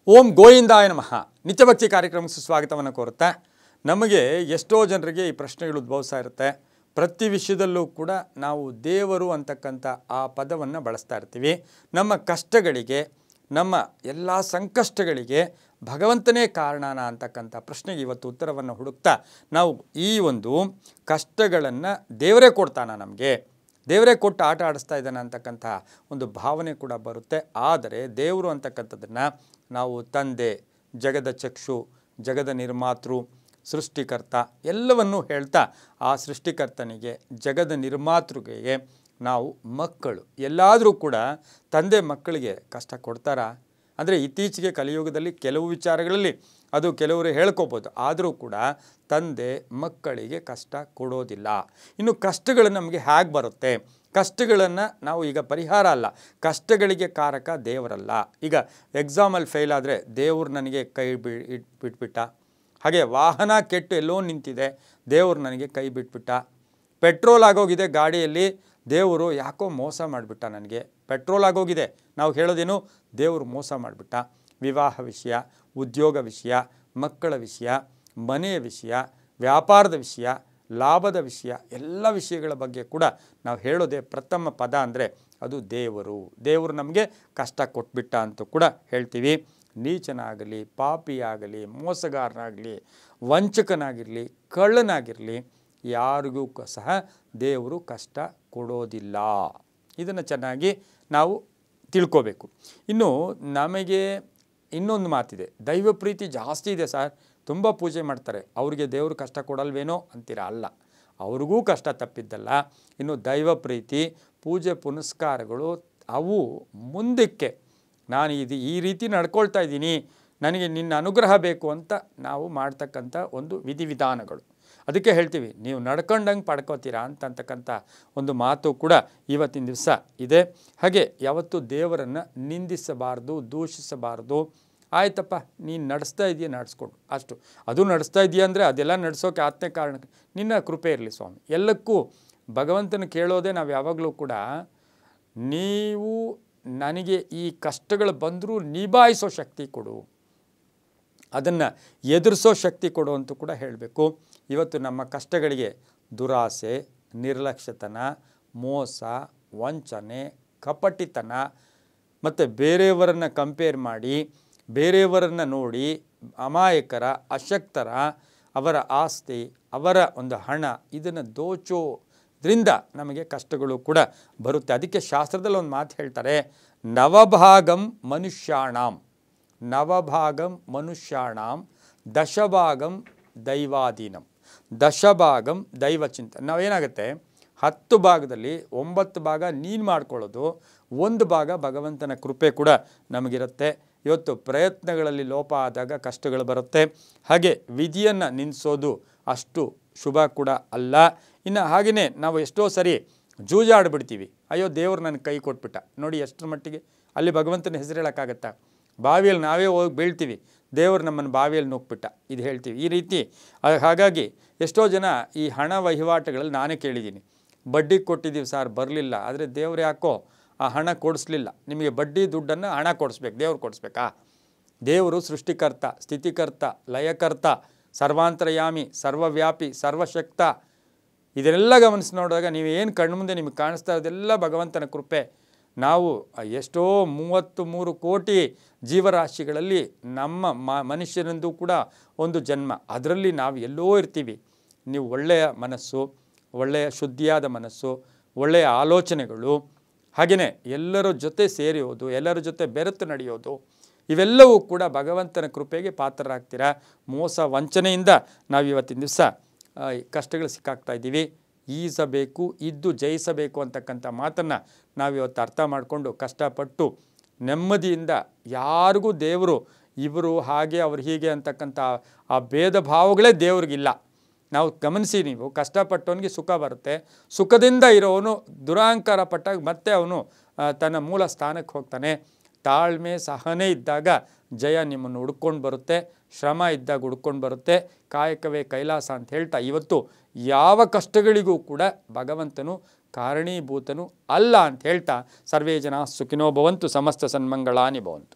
ಓಂ ಗೋವಿಂದಾಯ ನಮಃ. ನಿತ್ಯಭಕ್ತಿ ಕಾರ್ಯಕ್ರಮಕ್ಕೆ ಸ್ವಾಗತವನ್ನು ಕೋರುತ್ತಾ, ನಮಗೆ ಎಷ್ಟೋ ಜನರಿಗೆ ಈ ಪ್ರಶ್ನೆಗಳು ಉದ್ಭವಿಸ್ತಾ ಇರುತ್ತೆ. ಪ್ರತಿ ವಿಷಯದಲ್ಲೂ ಕೂಡ ನಾವು ದೇವರು ಅಂತಕ್ಕಂಥ ಆ ಪದವನ್ನು ಬಳಸ್ತಾ ಇರ್ತೀವಿ. ನಮ್ಮ ಕಷ್ಟಗಳಿಗೆ, ನಮ್ಮ ಎಲ್ಲ ಸಂಕಷ್ಟಗಳಿಗೆ ಭಗವಂತನೇ ಕಾರಣನ ಅಂತಕ್ಕಂಥ ಪ್ರಶ್ನೆಗೆ ಇವತ್ತು ಉತ್ತರವನ್ನು ಹುಡುಕ್ತಾ ನಾವು ಈ ಒಂದು ಕಷ್ಟಗಳನ್ನು ದೇವರೇ ಕೊಡ್ತಾನ, ನಮಗೆ ದೇವರೇ ಕೊಟ್ಟು ಆಟ ಆಡಿಸ್ತಾ ಇದ್ದಾನೆ ಅಂತಕ್ಕಂಥ ಒಂದು ಭಾವನೆ ಕೂಡ ಬರುತ್ತೆ. ಆದರೆ ದೇವರು ಅಂತಕ್ಕಂಥದ್ದನ್ನು ನಾವು ತಂದೆ, ಜಗದ ಚಕ್ಷು, ಜಗದ ನಿರ್ಮಾತೃ, ಸೃಷ್ಟಿಕರ್ತ ಎಲ್ಲವನ್ನೂ ಹೇಳ್ತಾ ಆ ಸೃಷ್ಟಿಕರ್ತನಿಗೆ, ಜಗದ ನಿರ್ಮಾತೃಗೆ ನಾವು ಮಕ್ಕಳು. ಎಲ್ಲಾದರೂ ಕೂಡ ತಂದೆ ಮಕ್ಕಳಿಗೆ ಕಷ್ಟ ಕೊಡ್ತಾರಾ? ಅಂದರೆ ಇತ್ತೀಚೆಗೆ ಕಲಿಯುಗದಲ್ಲಿ ಕೆಲವು ವಿಚಾರಗಳಲ್ಲಿ ಅದು ಕೆಲವರು ಹೇಳ್ಕೋಬೋದು, ಆದರೂ ಕೂಡ ತಂದೆ ಮಕ್ಕಳಿಗೆ ಕಷ್ಟ ಕೊಡೋದಿಲ್ಲ. ಇನ್ನು ಕಷ್ಟಗಳು ನಮಗೆ ಹೇಗೆ ಬರುತ್ತೆ? ಕಷ್ಟಗಳನ್ನು ನಾವು ಈಗ ಪರಿಹಾರ ಅಲ್ಲ, ಕಷ್ಟಗಳಿಗೆ ಕಾರಕ ದೇವರಲ್ಲ. ಈಗ ಎಕ್ಸಾಮಲ್ಲಿ ಫೇಲ್ ಆದರೆ ದೇವರು ನನಗೆ ಕೈ ಬಿಟ್ಬಿಟ್ಟ. ಹಾಗೆ ವಾಹನ ಕೆಟ್ಟು ಎಲ್ಲೋ ನಿಂತಿದೆ, ದೇವರು ನನಗೆ ಕೈ ಬಿಟ್ಬಿಟ್ಟ. ಪೆಟ್ರೋಲ್ ಆಗೋಗಿದೆ ಗಾಡಿಯಲ್ಲಿ, ದೇವರು ಯಾಕೋ ಮೋಸ ಮಾಡಿಬಿಟ್ಟ, ನನಗೆ ಪೆಟ್ರೋಲ್ ಆಗೋಗಿದೆ. ನಾವು ಹೇಳೋದೇನು, ದೇವರು ಮೋಸ ಮಾಡಿಬಿಟ್ಟ. ವಿವಾಹ ವಿಷಯ, ಉದ್ಯೋಗ ವಿಷಯ, ಮಕ್ಕಳ ವಿಷಯ, ಮನೆಯ ವಿಷಯ, ವ್ಯಾಪಾರದ ವಿಷಯ, ಲಾಭದ ವಿಷಯ, ಎಲ್ಲ ವಿಷಯಗಳ ಬಗ್ಗೆ ಕೂಡ ನಾವು ಹೇಳೋದೇ ಪ್ರಥಮ ಪದ ಅಂದರೆ ಅದು ದೇವರು. ದೇವರು ನಮಗೆ ಕಷ್ಟ ಕೊಟ್ಬಿಟ್ಟ ಅಂತೂ ಕೂಡ ಹೇಳ್ತೀವಿ. ನೀಚನಾಗಲಿ, ಪಾಪಿಯಾಗಲಿ, ಮೋಸಗಾರನಾಗಲಿ, ವಂಚಕನಾಗಿರಲಿ, ಕಳ್ಳನಾಗಿರಲಿ, ಯಾರಿಗೂ ಸಹ ದೇವರು ಕಷ್ಟ ಕೊಡೋದಿಲ್ಲ. ಇದನ್ನು ಚೆನ್ನಾಗಿ ನಾವು ತಿಳ್ಕೋಬೇಕು. ಇನ್ನು ನಮಗೆ ಇನ್ನೊಂದು ಮಾತಿದೆ, ದೈವ ಪ್ರೀತಿ ಜಾಸ್ತಿ ಇದೆ ಸರ್, ತುಂಬ ಪೂಜೆ ಮಾಡ್ತಾರೆ, ಅವರಿಗೆ ದೇವರು ಕಷ್ಟ ಕೊಡಲ್ವೇನೋ ಅಂತೀರಾ? ಅಲ್ಲ, ಅವ್ರಿಗೂ ಕಷ್ಟ ತಪ್ಪಿದ್ದಲ್ಲ. ಇನ್ನು ದೈವ ಪ್ರೀತಿ, ಪೂಜೆ ಪುನಸ್ಕಾರಗಳು ಅವು ಮುಂದಕ್ಕೆ ನಾನು ಈ ರೀತಿ ನಡ್ಕೊಳ್ತಾ ಇದ್ದೀನಿ, ನನಗೆ ನಿನ್ನ ಅನುಗ್ರಹ ಬೇಕು ಅಂತ ನಾವು ಮಾಡ್ತಕ್ಕಂಥ ಒಂದು ವಿಧಿವಿಧಾನಗಳು. ಅದಕ್ಕೆ ಹೇಳ್ತೀವಿ, ನೀವು ನಡ್ಕೊಂಡಂಗೆ ಪಡ್ಕೋತೀರಾ ಅಂತಕ್ಕಂಥ ಒಂದು ಮಾತು ಕೂಡ ಇವತ್ತಿನ ದಿವಸ ಇದೆ. ಹಾಗೆ ಯಾವತ್ತೂ ದೇವರನ್ನು ನಿಂದಿಸಬಾರ್ದು, ದೂಷಿಸಬಾರ್ದು. ಆಯ್ತಪ್ಪ, ನೀನು ನಡೆಸ್ತಾ ಇದೆಯಾ ನಡೆಸ್ಕೊಡು, ಅಷ್ಟು. ಅದು ನಡೆಸ್ತಾ ಇದೆಯಾ ಅಂದರೆ ಅದೆಲ್ಲ ನಡೆಸೋಕೆ ಆತ್ಮ ಕಾರಣ ನಿನ್ನ ಕೃಪೆ ಇರಲಿ ಸ್ವಾಮಿ. ಎಲ್ಲಕ್ಕೂ ಭಗವಂತನ ಕೇಳೋದೇ ನಾವು ಯಾವಾಗಲೂ ಕೂಡ, ನೀವು ನನಗೆ ಈ ಕಷ್ಟಗಳು ಬಂದರೂ ನಿಭಾಯಿಸೋ ಶಕ್ತಿ ಕೊಡು, ಅದನ್ನು ಎದುರಿಸೋ ಶಕ್ತಿ ಕೊಡು ಅಂತ ಕೂಡ ಹೇಳಬೇಕು. ಇವತ್ತು ನಮ್ಮ ಕಷ್ಟಗಳಿಗೆ ದುರಾಸೆ, ನಿರ್ಲಕ್ಷ್ಯತನ, ಮೋಸ, ವಂಚನೆ, ಕಪಟಿತನ ಮತ್ತು ಬೇರೆಯವರನ್ನು ಕಂಪೇರ್ ಮಾಡಿ, ಬೇರೆಯವರನ್ನು ನೋಡಿ ಅಮಾಯಕರ, ಅಶಕ್ತರ, ಅವರ ಆಸ್ತಿ, ಅವರ ಒಂದು ಹಣ, ಇದನ್ನು ದೋಚೋದ್ರಿಂದ ನಮಗೆ ಕಷ್ಟಗಳು ಕೂಡ ಬರುತ್ತೆ. ಅದಕ್ಕೆ ಶಾಸ್ತ್ರದಲ್ಲಿ ಒಂದು ಮಾತು ಹೇಳ್ತಾರೆ, ನವಭಾಗಂ ಮನುಷ್ಯಾಣಾಂ, ನವಭಾಗಂ ಮನುಷ್ಯಾಣಾಂ ದಶಭಾಗಂ ದೈವಾಧೀನಂ, ದಶಭಾಗಂ ದೈವಚಿಂತ. ನಾವೇನಾಗುತ್ತೆ, 10 ಭಾಗದಲ್ಲಿ 9 ಭಾಗ ನೀನು ಮಾಡ್ಕೊಳ್ಳೋದು, 1 ಭಾಗ ಭಗವಂತನ ಕೃಪೆ ಕೂಡ ನಮಗಿರುತ್ತೆ. ಇವತ್ತು ಪ್ರಯತ್ನಗಳಲ್ಲಿ ಲೋಪ ಆದಾಗ ಕಷ್ಟಗಳು ಬರುತ್ತೆ. ಹಾಗೆ ವಿಧಿಯನ್ನು ನಿಲ್ಲಿಸೋದು ಅಷ್ಟು ಶುಭ ಕೂಡ ಅಲ್ಲ. ಇನ್ನು ಹಾಗೆಯೇ ನಾವು ಎಷ್ಟೋ ಸರಿ ಜೂಜಾಡ್ಬಿಡ್ತೀವಿ, ಅಯ್ಯೋ ದೇವ್ರು ನನಗೆ ಕೈ ಕೊಟ್ಬಿಟ್ಟ. ನೋಡಿ ಎಷ್ಟರ ಮಟ್ಟಿಗೆ ಅಲ್ಲಿ ಭಗವಂತನ ಹೆಸರು ಹೇಳೋಕ್ಕಾಗತ್ತಾ? ಬಾವಿಯಲ್ಲಿ ನಾವೇ ಹೋಗಿ ಬೀಳ್ತೀವಿ, ದೇವರು ನಮ್ಮನ್ನು ಬಾವಿಯಲ್ಲಿ ನುಗ್ಬಿಟ್ಟ, ಇದು ಹೇಳ್ತೀವಿ ಈ ರೀತಿ. ಹಾಗಾಗಿ ಎಷ್ಟೋ ಜನ ಈ ಹಣ ವಹಿವಾಟುಗಳಲ್ಲಿ ನಾನೇ ಕೇಳಿದ್ದೀನಿ, ಬಡ್ಡಿ ಕೊಟ್ಟಿದ್ದೀವಿ ಸರ್ ಬರಲಿಲ್ಲ, ಆದರೆ ದೇವ್ರು ಯಾಕೋ ಆ ಹಣ ಕೊಡಿಸ್ಲಿಲ್ಲ. ನಿಮಗೆ ಬಡ್ಡಿ ದುಡ್ಡನ್ನು ಹಣ ಕೊಡಿಸ್ಬೇಕು, ದೇವ್ರು ಕೊಡಿಸ್ಬೇಕಾ? ದೇವರು ಸೃಷ್ಟಿಕರ್ತ, ಸ್ಥಿತಿಕರ್ತ, ಲಯಕರ್ತ, ಸರ್ವಾಂತರ್ಯಾಮಿ, ಸರ್ವವ್ಯಾಪಿ, ಸರ್ವಶಕ್ತ. ಇದನ್ನೆಲ್ಲ ಗಮನಿಸಿ ನೋಡಿದಾಗ ನೀವು ಏನು ಕಣ್ಣು ಮುಂದೆ ನಿಮಗೆ ಕಾಣಿಸ್ತಾ ಇರೋದೆಲ್ಲ ಭಗವಂತನ ಕೃಪೆ. ನಾವು ಎಷ್ಟೋ 33 ಕೋಟಿ ಜೀವರಾಶಿಗಳಲ್ಲಿ ನಮ್ಮ ಮನುಷ್ಯರಂದು ಕೂಡ ಒಂದು ಜನ್ಮ, ಅದರಲ್ಲಿ ನಾವು ಎಲ್ಲೋ ಇರ್ತೀವಿ. ನೀವು ಒಳ್ಳೆಯ ಮನಸ್ಸು, ಒಳ್ಳೆಯ ಶುದ್ಧಿಯಾದ ಮನಸ್ಸು, ಒಳ್ಳೆಯ ಆಲೋಚನೆಗಳು, ಹಾಗೆಯೇ ಎಲ್ಲರ ಜೊತೆ ಸೇರಿಯೋದು, ಎಲ್ಲರ ಜೊತೆ ಬೆರೆತು ನಡೆಯೋದು, ಇವೆಲ್ಲವೂ ಕೂಡ ಭಗವಂತನ ಕೃಪೆಗೆ ಪಾತ್ರರಾಗ್ತೀರಾ. ಮೋಸ ವಂಚನೆಯಿಂದ ನಾವು ಇವತ್ತಿನ ದಿವಸ ಕಷ್ಟಗಳು ಸಿಕ್ಕಾಗ್ತಾ ಇದ್ದೀವಿ. ಈಸಬೇಕು, ಇದ್ದು ಜಯಿಸಬೇಕು ಅಂತಕ್ಕಂಥ ಮಾತನ್ನು ನಾವಿವತ್ತು ಅರ್ಥ ಮಾಡಿಕೊಂಡು ಕಷ್ಟಪಟ್ಟು ನೆಮ್ಮದಿಯಿಂದ, ಯಾರಿಗೂ ದೇವರು ಇವರು ಹಾಗೆ ಅವ್ರು ಹೀಗೆ ಅಂತಕ್ಕಂಥ ಆ ಭೇದ ಭಾವಗಳೇ ದೇವ್ರಿಗಿಲ್ಲ. ನಾವು ಗಮನಿಸಿ, ನೀವು ಕಷ್ಟಪಟ್ಟವನಿಗೆ ಸುಖ ಬರುತ್ತೆ, ಸುಖದಿಂದ ಇರೋವನು ದುರಹಂಕಾರ ಪಟ್ಟಾಗ ಮತ್ತೆ ಅವನು ತನ್ನ ಮೂಲ ಸ್ಥಾನಕ್ಕೆ ಹೋಗ್ತಾನೆ. ತಾಳ್ಮೆ, ಸಹನೆ ಇದ್ದಾಗ ಜಯ ನಿಮ್ಮನ್ನು ಹುಡ್ಕೊಂಡು ಬರುತ್ತೆ, ಶ್ರಮ ಇದ್ದಾಗ ಹುಡ್ಕೊಂಡು ಬರುತ್ತೆ. ಕಾಯಕವೇ ಕೈಲಾಸ ಅಂತ ಹೇಳ್ತಾ ಇವತ್ತು ಯಾವ ಕಷ್ಟಗಳಿಗೂ ಕೂಡ ಭಗವಂತನು ಕಾರಣೀಭೂತನು ಅಲ್ಲ ಅಂತ ಹೇಳ್ತಾ, ಸರ್ವೇ ಜನ ಸುಖಿನೋ ಭವಂತು, ಸಮಸ್ತ ಸನ್ಮಂಗಳಾನಿ ಭವಂತು.